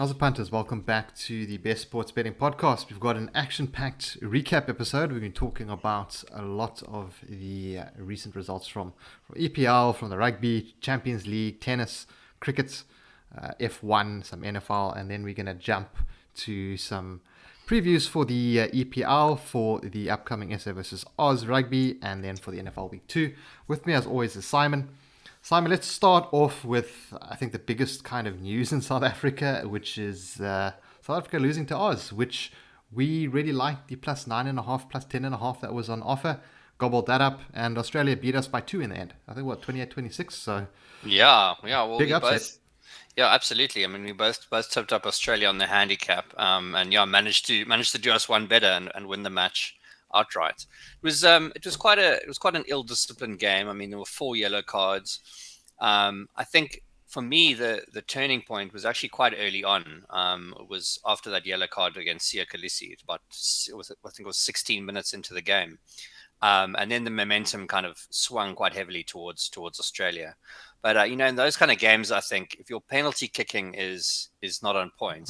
How's it, punters? Welcome back to the Best Sports Betting Podcast. We've got an action-packed recap episode. We've been talking about a lot of the recent results from EPL, from the Rugby, Champions League, tennis, cricket, F1, some NFL, and then we're going to jump to some previews for the EPL, for the upcoming SA versus Oz Rugby, and then for the NFL Week 2. With me, as always, is Simon. Simon, let's start off with, I think, the biggest kind of news in South Africa, which is South Africa losing to Oz, which we really liked the plus 9.5, plus 10.5 that was on offer. Gobbled that up, and Australia beat us by 2 in the end. I think, 28-26, so Yeah. Well, big we upset. both. Yeah, absolutely. I mean, we both tipped up Australia on the handicap, and managed to do us one better and win the match outright. It was quite an ill-disciplined game. I mean, there were 4 yellow cards. I think for me the turning point was actually quite early on. It was after that yellow card against Sia Khaleesi. I think it was 16 minutes into the game. And then the momentum kind of swung quite heavily towards Australia. But in those kind of games, I think if your penalty kicking is not on point,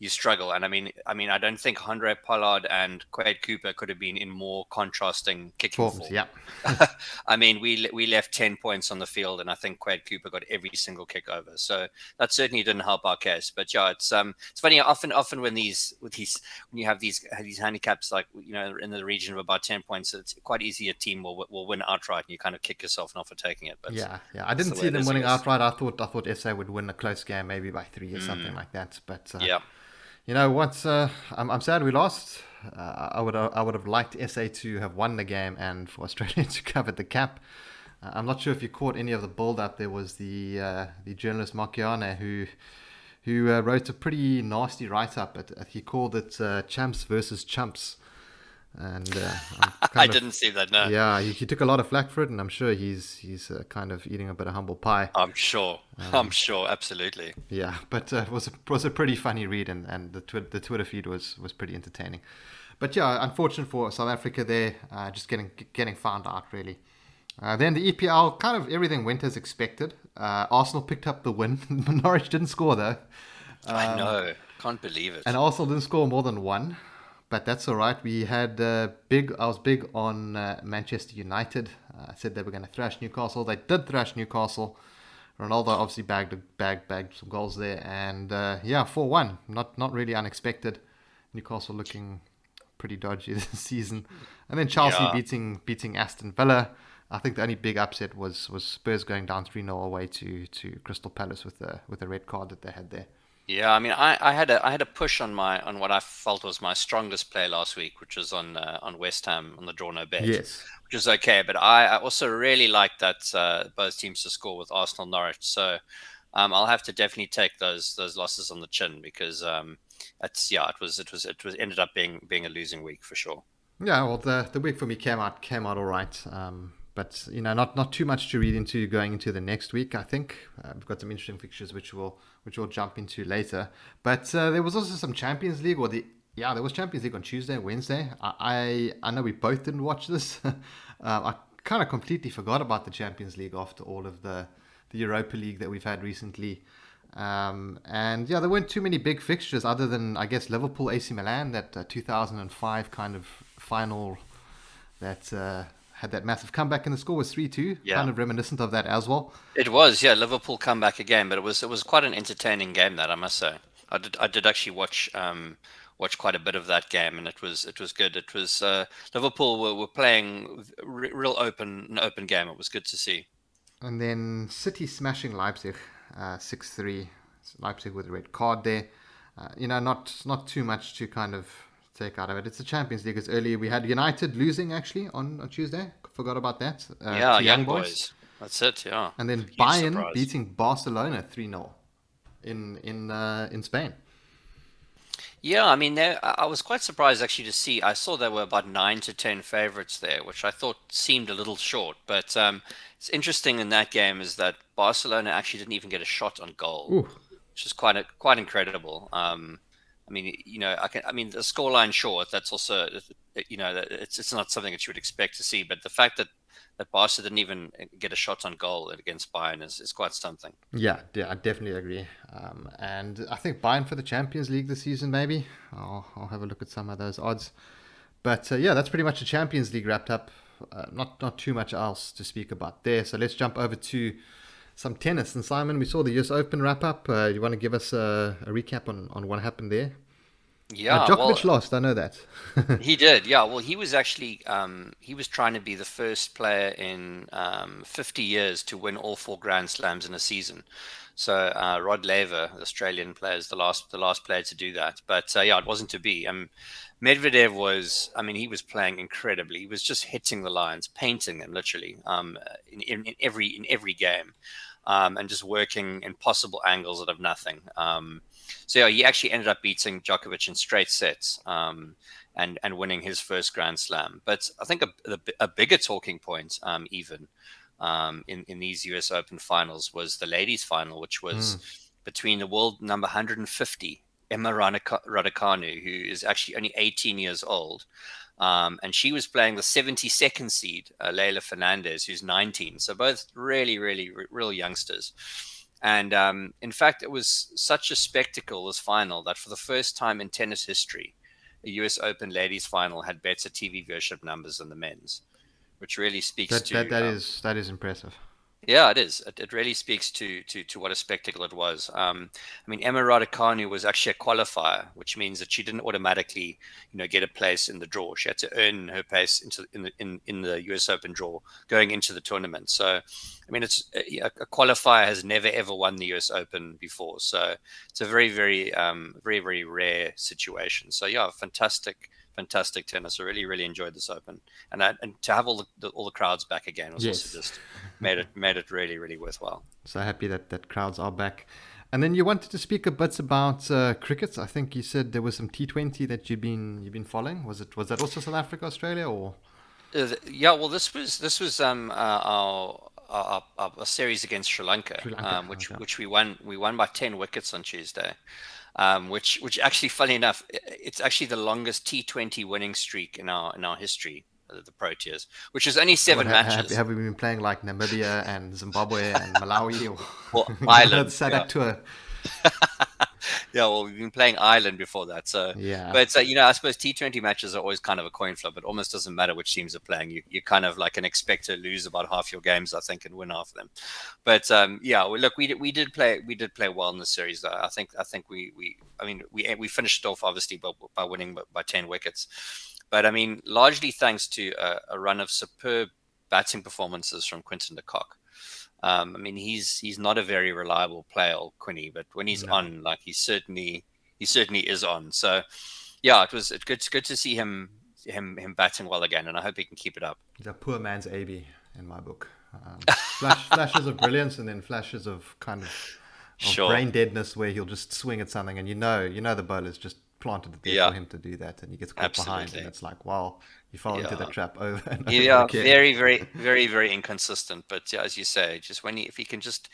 you struggle. And I mean, I don't think Andre Pollard and Quade Cooper could have been in more contrasting kicking Forms, form. yeah. I mean, we left 10 points on the field, and I think Quade Cooper got every single kick over. So that certainly didn't help our case. But yeah, it's funny. Often when you have these handicaps, like in the region of about 10 points, it's quite easy a team will win outright, and you kind of kick yourself not for taking it. But Yeah. I didn't see them winning outright. I thought SA would win a close game, maybe by 3 or something like that. But yeah. You know what? I'm sad we lost. I would have liked SA to have won the game and for Australia to cover the cap. I'm not sure if you caught any of the build-up. There was the journalist Markiane who wrote a pretty nasty write-up. He called it champs versus chumps. And I didn't see that. No. Yeah, he took a lot of flack for it, and I'm sure he's kind of eating a bit of humble pie. I'm sure, absolutely. Yeah, but it was a pretty funny read, and the Twitter feed was pretty entertaining. But yeah, unfortunate for South Africa there, just getting found out really. Then the EPL, kind of everything went as expected. Arsenal picked up the win. Norwich didn't score though. I know, can't believe it. And Arsenal didn't score more than one. But that's all right. We had I was big on Manchester United. I said they were going to thrash Newcastle. They did thrash Newcastle. Ronaldo obviously bagged some goals there, and 4-1. Not really unexpected. Newcastle looking pretty dodgy this season, and then Chelsea beating Aston Villa. I think the only big upset was Spurs going down 3-0 away to Crystal Palace with a red card that they had there. Yeah, I mean, I had a push on what I felt was my strongest play last week, which was on West Ham on the draw no bet, Yes, which was okay. But I also really liked that both teams to score with Arsenal Norwich. So I'll have to definitely take those losses on the chin because it was ended up being a losing week for sure. Yeah, well, the week for me came out all right. But not too much to read into going into the next week. I think we've got some interesting fixtures which we'll jump into later. But there was also some Champions League, there was Champions League on Tuesday and Wednesday. I know we both didn't watch this. I kind of completely forgot about the Champions League after all of the Europa League that we've had recently. There weren't too many big fixtures other than, I guess, Liverpool AC Milan, that 2005 kind of final that had that massive comeback, and the score was 3-2. Yeah. Kind of reminiscent of that as well. It was, yeah, Liverpool come back again, but it was quite an entertaining game, that I must say. I did actually watch quite a bit of that game, and it was good. It was Liverpool were playing real open game. It was good to see. And then City smashing Leipzig 6-3. Leipzig with a red card there. Not too much to kind of take out of it. It's the Champions League. It's early. We had United losing actually on Tuesday. Forgot about that. Young boys. That's it. Yeah. And then Huge Bayern surprise. beating Barcelona 3-0 in Spain. Yeah, I mean, I was quite surprised actually to see. I saw there were about 9 to 10 favorites there, which I thought seemed a little short. But it's interesting in that game is that Barcelona actually didn't even get a shot on goal, Ooh. which is quite incredible. I mean, the scoreline short. That's also, it's not something that you would expect to see. But the fact that that Barca didn't even get a shot on goal against Bayern is quite something. Yeah, I definitely agree. And I think Bayern for the Champions League this season, maybe. I'll have a look at some of those odds. But yeah, that's pretty much the Champions League wrapped up. Not too much else to speak about there. So let's jump over to some tennis. And Simon, we saw the US Open wrap up. You want to give us a recap on what happened there? Yeah, well, Djokovic lost, I know that. he did. Yeah, well, he was actually he was trying to be the first player in 50 years to win all four Grand Slams in a season. So Rod Laver, the Australian player, is the last player to do that. But yeah, it wasn't to be. Medvedev was, I mean, he was playing incredibly. He was just hitting the lines, painting them literally in every game, and just working impossible angles out of nothing. So yeah, he actually ended up beating Djokovic in straight sets, and winning his first Grand Slam. But I think a bigger talking point, even in these US Open finals, was the ladies' final, which was between the world number 150, Emma Raducanu, who is actually only 18 years old. And she was playing the 72nd seed, Leila Fernandez, who's 19. So both really, really, real youngsters. And in fact, it was such a spectacle, this final, that for the first time in tennis history, the US Open ladies final had better TV viewership numbers than the men's, which really speaks That that to that is that is impressive. yeah, it is. It really speaks to what a spectacle it was. I mean, Emma Raducanu was actually a qualifier, which means that she didn't automatically, get a place in the draw. She had to earn her place in the US Open draw going into the tournament. So, I mean, it's a qualifier has never ever won the US Open before. So it's a very very very rare situation. So yeah, fantastic tennis. I really really enjoyed this Open, and to have all the crowds back again was also Yes. just made it really really worthwhile. So happy that crowds are back. And then you wanted to speak a bit about cricket. I think you said there was some T20 that you've been following. Was that also South Africa, Australia, or Yeah, well, this was our series against Sri Lanka, Sri Lanka? which Okay. which we won by 10 wickets on Tuesday, which actually, funny enough, it's actually the longest T20 winning streak in our history, the Proteas, which is only What 7 matches. have we been playing like Namibia and Zimbabwe and Malawi or Or the Ireland, yeah. SADC tour? Yeah, well, we've been playing Ireland before that, so. Yeah, But I suppose T20 matches are always kind of a coin flip. It almost doesn't matter which teams are playing. You kind of like can expect to lose about half your games, I think, and win half of them. But yeah, well, look, we did play well in the series, though. I think we finished off obviously by winning by 10 wickets. But I mean, largely thanks to a run of superb batting performances from Quinton de Kock. I mean, he's not a very reliable player, Quinny, but when he's no, on, like he certainly is on. So yeah, it's good to see him batting well again, and I hope he can keep it up. he's a poor man's AB in my book. Flashes of brilliance and then flashes of kind of Sure. brain deadness where he'll just swing at something and you know the bowler's just planted it there Yeah, for him to do that and he gets caught behind and absolutely. it's like, wow, you fell into the Yeah. trap over and over Yeah, again. very, very, very, very inconsistent. But yeah, as you say, just if he can just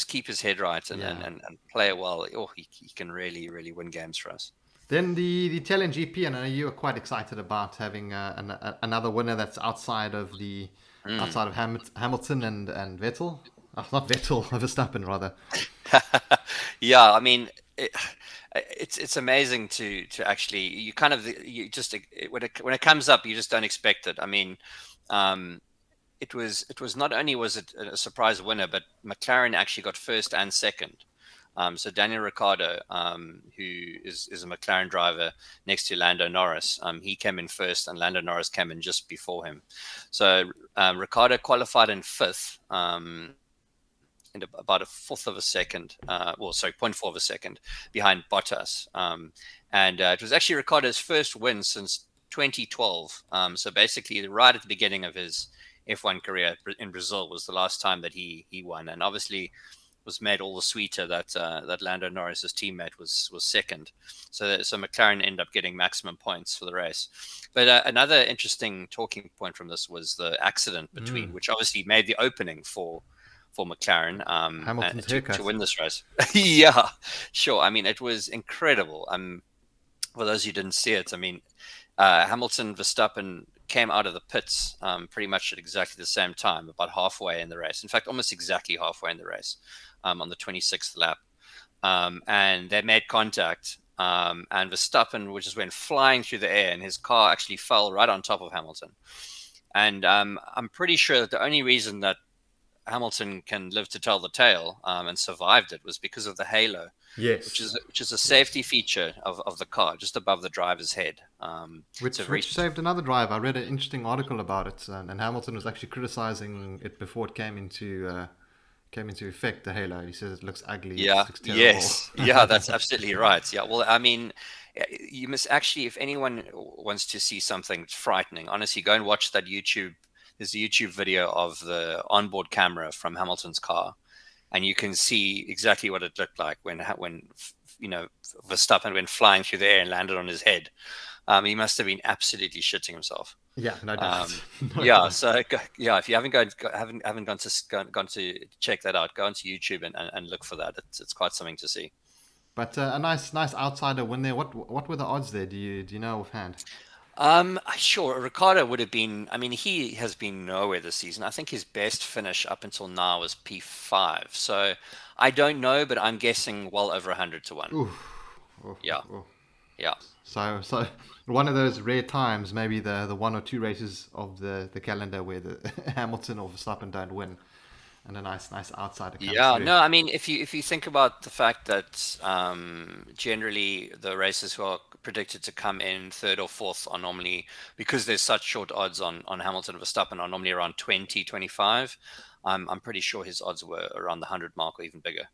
keep his head right and and, Yeah. and, and play it well, oh, he can really, really win games for us. Then the Italian GP, and I know you were quite excited about having another winner that's Mm. outside of Hamilton and Vettel. Not Vettel, Verstappen rather. Yeah, I mean, it's amazing to actually you kind of you just when it comes up, you just don't expect it. I mean, um, it was not only was it a surprise winner, but McLaren actually got first and second. So Daniel Ricciardo, who is a McLaren driver next to Lando Norris, he came in first, and Lando Norris came in just before him. So Ricciardo qualified in fifth, in about a fourth of a second, well, sorry, 0.4 of a second behind Bottas. And it was actually Ricciardo's first win since 2012. So basically, right at the beginning of his F1 career in Brazil was the last time that he won, and obviously was made all the sweeter that Lando Norris's teammate was second. So McLaren ended up getting maximum points for the race. But another interesting talking point from this was the accident Mm. between, which obviously made the opening for McLaren, Hamilton's to haircut. win this race. Yeah, sure. I mean, it was incredible. For those who didn't see it, I mean, Hamilton, Verstappen came out of the pits pretty much at exactly the same time, about halfway in the race. In fact, almost exactly halfway in the race, on the 26th lap. And they made contact. And Verstappen, which just went flying through the air, and his car actually fell right on top of Hamilton. And I'm pretty sure that the only reason that Hamilton can live to tell the tale and survived it was because of the halo, Yes. which is a safety Yes. feature of the car, just above the driver's head. It's a very Which saved another drive. I read an interesting article about it, and Hamilton was actually criticizing it before it came into effect. The halo, he says it looks ugly, it Yeah, looks terrible. yes. Yeah, that's absolutely right. Yeah, well, I mean, you must actually, if anyone wants to see something frightening, honestly, go and watch that YouTube. There's a YouTube video of the onboard camera from Hamilton's car, and you can see exactly what it looked like when you know Verstappen went flying through the air and landed on his head. He must have been absolutely shitting himself. Yeah, no doubt, Um, no yeah, doubt. so yeah, if you haven't gone to check that out, go onto YouTube and look for that. It's quite something to see. But a nice outsider win there. What were the odds there? Do you know offhand? Sure, Ricardo would have been. I mean, he has been nowhere this season. I think his best finish up until now was P5. So I don't know, but I'm guessing well over 100 to 1. Ooh, ooh, Yeah, ooh. yeah. So one of those rare times, maybe the one or two races of the calendar where the Hamilton or Verstappen don't win, and a nice outsider comes Yeah, through. no, I mean, if you think about the fact that generally the races who are predicted to come in third or fourth are normally, because there's such short odds on Hamilton and Verstappen, are normally around 20, 25. I'm pretty sure his odds were around the 100 mark or even bigger.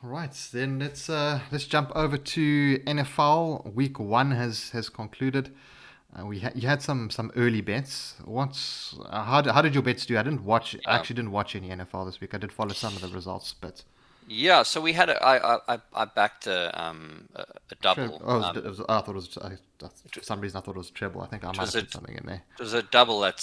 All right, then let's jump over to NFL. Week one has concluded. You had some early bets. How did your bets do? I didn't watch. I Yeah. actually didn't watch any NFL this week. I did follow some of the results, but Yeah, so we had I backed a double. I thought it was. It, For some reason, I thought it was treble. I think I it might was have a put something in there. It was a double at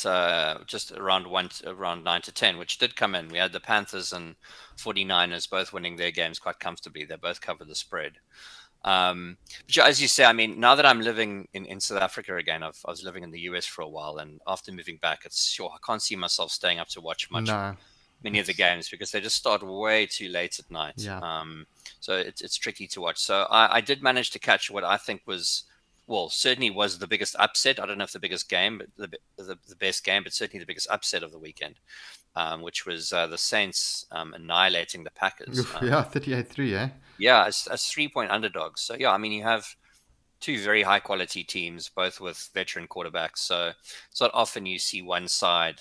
just around 9 to 10, which did come in. We had the Panthers and 49ers both winning their games quite comfortably. They both covered the spread. But yeah, as you say, I mean, now that I'm living in South Africa again, I was living in the US for a while, and after moving back, it's sure I can't see myself staying up to watch No, many of the it's games because they just start way too late at night. yeah. So it's tricky to watch. So I did manage to catch what I think was, well, certainly was the biggest upset. I don't know if the biggest game, but the best game, but certainly the biggest upset of the weekend, which was the Saints annihilating the Packers. Oof, yeah, 38-3, eh? Yeah, as 3 point underdogs. So yeah, I mean you have two very high quality teams, both with veteran quarterbacks. So it's not often you see one side,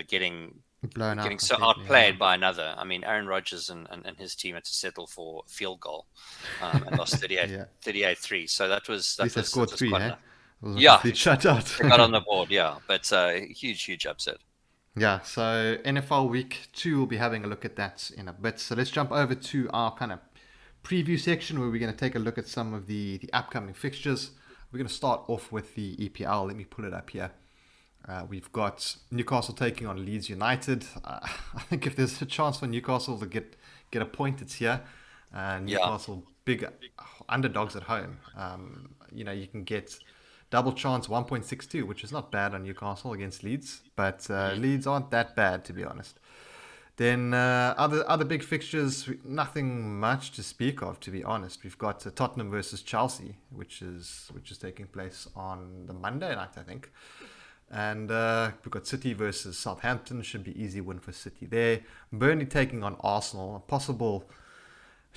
getting Blown out so completely, yeah. outplayed by another. I mean, Aaron Rodgers and his team had to settle for a field goal and lost Yeah. 38-3. So that At least they scored was three, quite eh? enough. It was a Yeah, complete shutout. they got on the board. Yeah, but huge upset. Yeah, so NFL Week 2, we'll be having a look at that in a bit. So let's jump over to our kind of preview section where we're going to take a look at some of the upcoming fixtures. We're going to start off with the EPL. Let me pull it up here. We've got Newcastle taking on Leeds United. I think if there's a chance for Newcastle to get a point, it's here. Yeah, Newcastle big underdogs at home. You can get double chance 1.62, which is not bad on Newcastle against Leeds, but hmm Leeds aren't that bad to be honest. Then other big fixtures, nothing much to speak of to be honest. We've got Tottenham versus Chelsea, which is taking place on the Monday night, I think. And we've got City versus Southampton. Should be easy win for City there. Burnley taking on Arsenal. A possible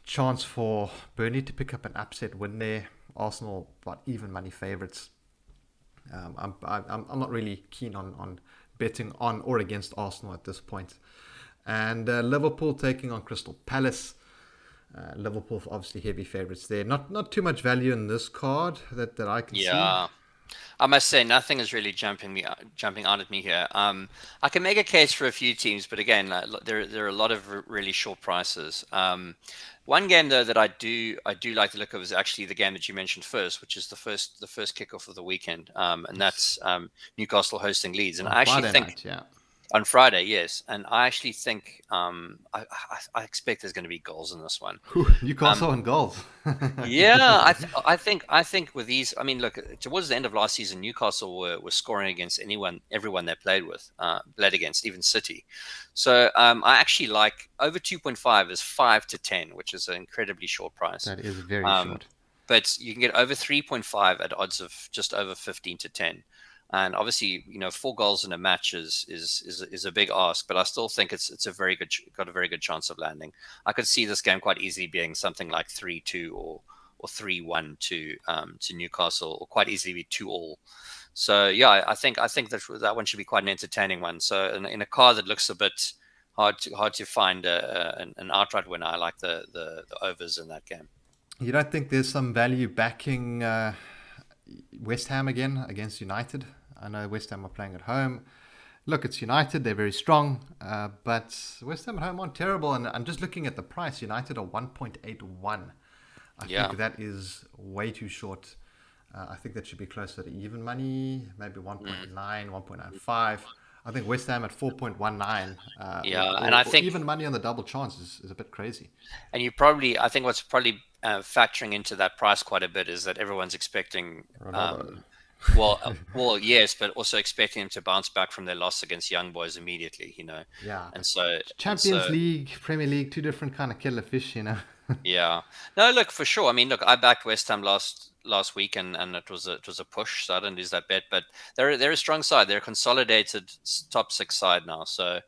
chance for Burnley to pick up an upset win there. Arsenal, but even money favourites. I'm not really keen on betting on or against Arsenal at this point. And Liverpool taking on Crystal Palace. Liverpool obviously heavy favourites there. Not too much value in this card that I can see. yeah. I must say, nothing is really jumping out at me here. I can make a case for a few teams, but again, there are a lot of really short prices. One game though that I do like the look of is actually the game that you mentioned first, which is the first kickoff of the weekend, and that's Newcastle hosting Leeds. And On I actually Friday think, night, yeah. On Friday, yes, and I actually think I expect there's going to be goals in this one. Whew, Um, Newcastle and goals. Yeah, I think with these, I mean, look, towards the end of last season, Newcastle were scoring against everyone they played against, even City. So I actually like over 2.5 is 5 to 10, which is an incredibly short price. That is very Um, short. but you can get over 3.5 at odds of just over 15 to 10. And obviously, 4 goals in a match is a big ask, but I still think it's got a very good chance of landing. I could see this game quite easily being something like 3-2 or 3-1 to Newcastle, or quite easily be 2-all. So yeah, I think that one should be quite an entertaining one. So in a car that looks a bit hard to find an outright winner, I like the overs in that game. You don't think there's some value backing West Ham again against United? I know West Ham are playing at home. Look, it's United. They're very strong, but West Ham at home aren't terrible. And I'm just looking at the price. United are 1.81. I Yeah. think that is way too short. I think that should be closer to even money, maybe Mm. 1.9, 1.95. I think West Ham at 4.19 Yeah, and I or think, even money on the double chance is a bit crazy. I think what's probably factoring into that price quite a bit is that everyone's expecting, Ronaldo. yes, but also expecting them to bounce back from their loss against Young Boys immediately, Yeah, and but so and Champions so League, Premier League, two different kind of killer fish. yeah. No, look, for sure. I mean, look, I backed West Ham last week, and it was a push, so I didn't lose that bet. But they're a strong side. They're a consolidated top six side now. So,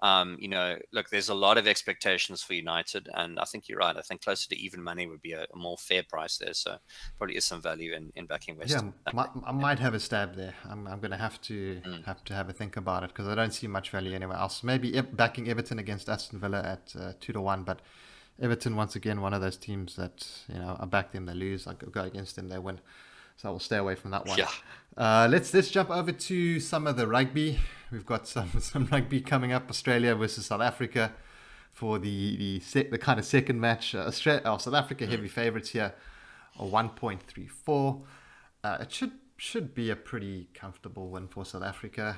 look, there's a lot of expectations for United, and I think you're right. I think closer to even money would be a more fair price there. So, probably is some value in backing West Yeah, Ham. I might have a stab there. I'm going to Mm. have a think about it because I don't see much value anywhere else. Maybe backing Everton against Aston Villa at 2-1, but Everton once again one of those teams that I back them, they lose. I go against them, they win. So I will stay away from that one. Yeah. Let's jump over to some of the rugby. We've got some rugby coming up. Australia versus South Africa for the kind of second match. South Africa Mm. heavy favourites here, a 1.34. It should be a pretty comfortable win for South Africa.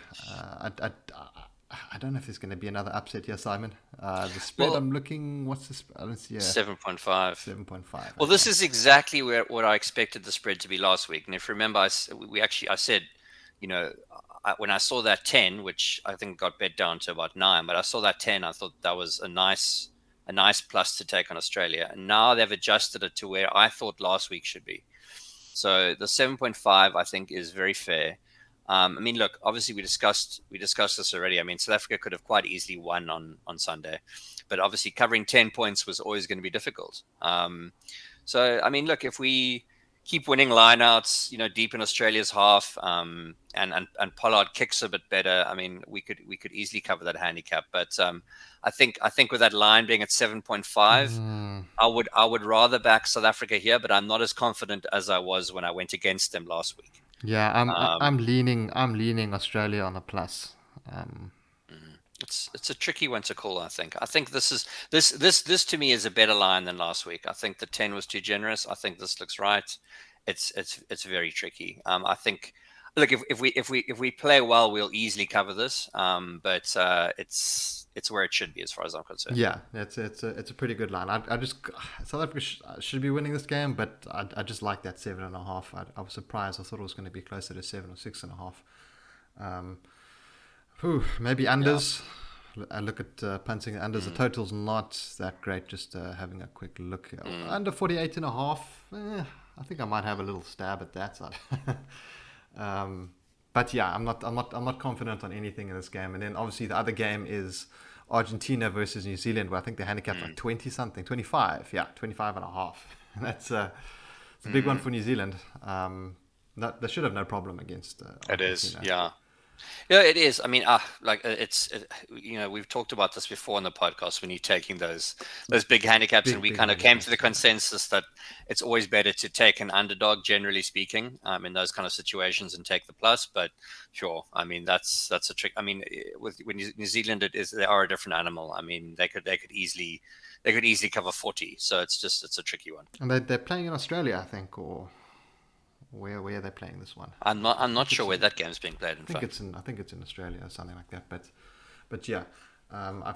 I don't know if there's going to be another upset here, Simon. The spread Well, I'm looking, what's the I don't see a 7.5. 7.5. Well, Okay. this is exactly what I expected the spread to be last week. And if you remember, I said, you know, when I saw that 10, which I think got bet down to about 9, but I saw that 10, I thought that was a nice plus to take on Australia. And now they've adjusted it to where I thought last week should be. So the 7.5, I think, is very fair. I mean, look, obviously we discussed this already. I mean, South Africa could have quite easily won on Sunday, but obviously covering 10 points was always going to be difficult. So I mean, look, if we keep winning lineouts, deep in Australia's half, and Pollard kicks a bit better, I mean, we could easily cover that handicap. But I think with that line being at 7.5, Mm, I would rather back South Africa here, but I'm not as confident as I was when I went against them last week. yeah, Um, I'm leaning Australia on a plus. Um, it's a tricky one to call. I think this to me is a better line than last week. I think the 10 was too generous. I think this looks right. It's very tricky. I think, look, if we play well, we'll easily cover this. But it's where it should be as far as I'm concerned. yeah, it's a pretty good line. I just South Africa should be winning this game, but I just like that 7.5. I was surprised. I thought it was going to be closer to 7 or 6.5. Um, maybe Yeah. unders. I look at punting unders. The Mm, total's not that great. Just having a quick look. mm, Under 48.5. I think I might have a little stab at that side. um, but yeah, I'm not confident on anything in this game. And then obviously the other game is Argentina versus New Zealand, where I think the handicap's like mm, 20 something, 25. Yeah, 25.5. That's it's a big one mm. for New Zealand. They should have no problem against It is. Argentina. Yeah. Yeah, it is. I mean, we've talked about this before on the podcast when you're taking those big handicaps, and Big, we big kind of came to the handicaps. Yeah. consensus that it's always better to take an underdog, generally speaking, in those kind of situations, and take the plus. But sure, I mean that's a trick. I mean, with New Zealand, they are a different animal. I mean, they could easily cover 40. So it's a tricky one. And they're playing in Australia, I think, or where are they playing this one? I'm not I I'm not think sure it's where in that game's being played. In fact. I think it's in Australia or something like that. But But yeah, I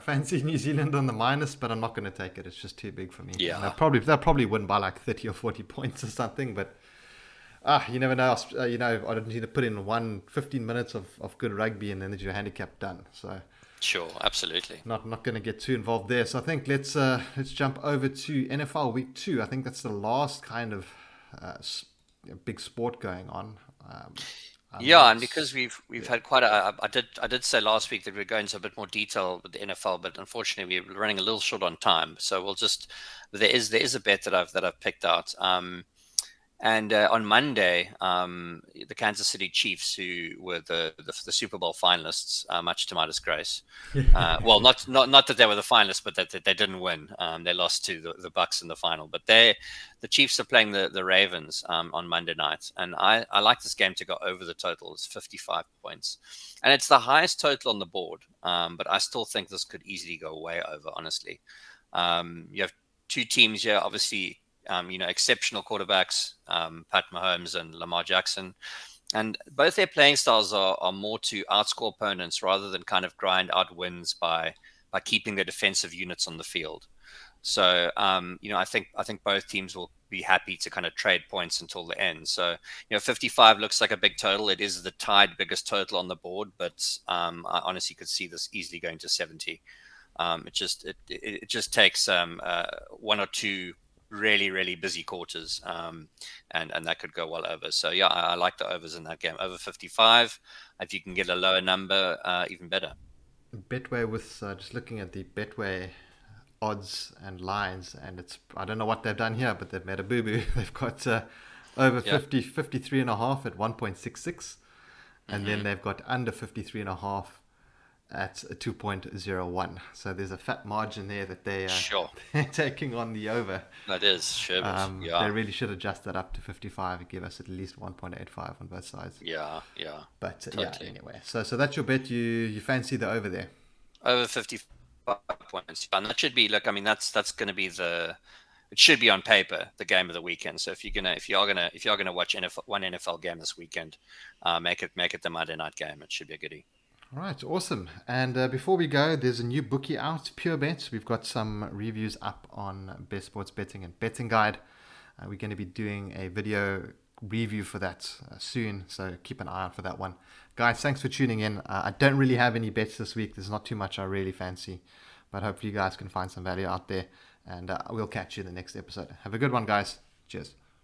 fancy New Zealand on the minus, but I'm not going to take it. It's just too big for me. And Yeah. they'll probably win by like 30 or 40 points or something. But you never know. Argentina put in 15 minutes of good rugby, and then there's your handicap done. So Sure, absolutely. not going to get too involved there. So I think let's jump over to NFL Week 2. I think that's the last kind of big sport going on. I'm Yeah, not. and because we've Yeah. had quite a, I did say last week that we'd go into a bit more detail with the NFL, but unfortunately we're running a little short on time. So we'll just there is a bet that I've picked out. And on Monday, the Kansas City Chiefs, who were the Super Bowl finalists, much to my disgrace. Well, not that they were the finalists, but that they didn't win. They lost to the Bucks in the final. But the Chiefs are playing the Ravens on Monday night, and I like this game to go over the total. It's 55 points, and it's the highest total on the board. But I still think this could easily go way over. Honestly, you have two teams here, obviously. Exceptional quarterbacks, Pat Mahomes and Lamar Jackson. And both their playing styles are more to outscore opponents rather than kind of grind out wins by keeping their defensive units on the field. So, I think both teams will be happy to kind of trade points until the end. So, 55 looks like a big total. It is the tied biggest total on the board, but I honestly could see this easily going to 70. It just takes one or two really really busy quarters, and that could go well over. So yeah, I like the overs in that game over 55. If you can get a lower number, even better. Betway with just looking at the Betway odds and lines, and I don't know what they've done here, but they've made a boo boo. They've got over Yeah. 53 and a half at 1.66, and then Hmm. they've got under 53 and a half at 2.01. So there's a fat margin there that Sure. they're taking on the over. That is sure. They Yeah. really should adjust that up to 55 and give us at least 1.85 on both sides. Yeah. Yeah. But yeah, Totally. anyway. So that's your bet. You fancy the over there. Over 55 points, and that should be. Look, I mean, that's going to be it should be on paper the game of the weekend. So if you're gonna watch one NFL game this weekend, make it the Monday night game. It should be a goodie. All right, awesome. And before we go, there's a new bookie out, Pure Bet. We've got some reviews up on Best Sports Betting and Betting Guide. We're going to be doing a video review for that soon, so keep an eye out for that one. Guys, thanks for tuning in. I don't really have any bets this week. There's not too much I really fancy, but hopefully you guys can find some value out there, and we'll catch you in the next episode. Have a good one, guys. Cheers.